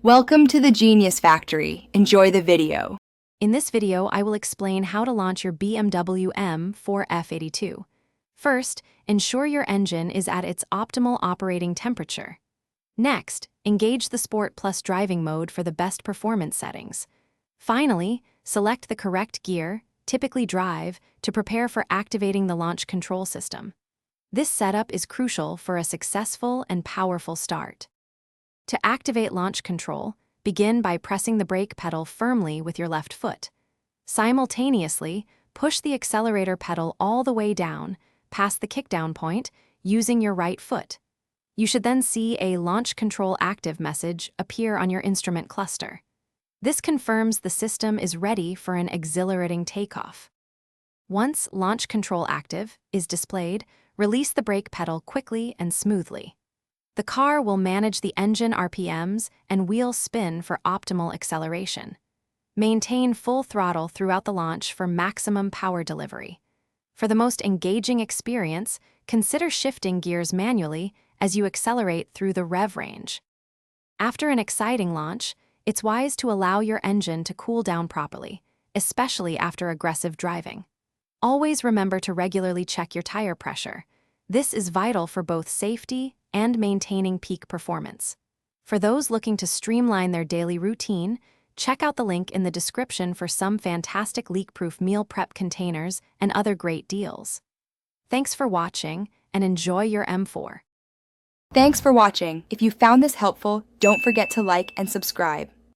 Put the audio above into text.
Welcome to the Genius Factory. Enjoy the video. In this video, I will explain how to launch your BMW M4 F82. First, ensure your engine is at its optimal operating temperature. Next, engage the Sport Plus driving mode for the best performance settings. Finally, select the correct gear, typically drive, to prepare for activating the launch control system. This setup is crucial for a successful and powerful start. To activate launch control, begin by pressing the brake pedal firmly with your left foot. Simultaneously, push the accelerator pedal all the way down, past the kickdown point, using your right foot. You should then see a Launch Control Active message appear on your instrument cluster. This confirms the system is ready for an exhilarating takeoff. Once Launch Control Active is displayed, release the brake pedal quickly and smoothly. The car will manage the engine RPMs and wheel spin for optimal acceleration. Maintain full throttle throughout the launch for maximum power delivery. For the most engaging experience, consider shifting gears manually as you accelerate through the rev range. After an exciting launch, it's wise to allow your engine to cool down properly, especially after aggressive driving. Always remember to regularly check your tire pressure. This is vital for both safety and maintaining peak performance. For those looking to streamline their daily routine, check out the link in the description for some fantastic leak-proof meal prep containers and other great deals. Thanks for watching and enjoy your M4. Thanks for watching. If you found this helpful, don't forget to like and subscribe.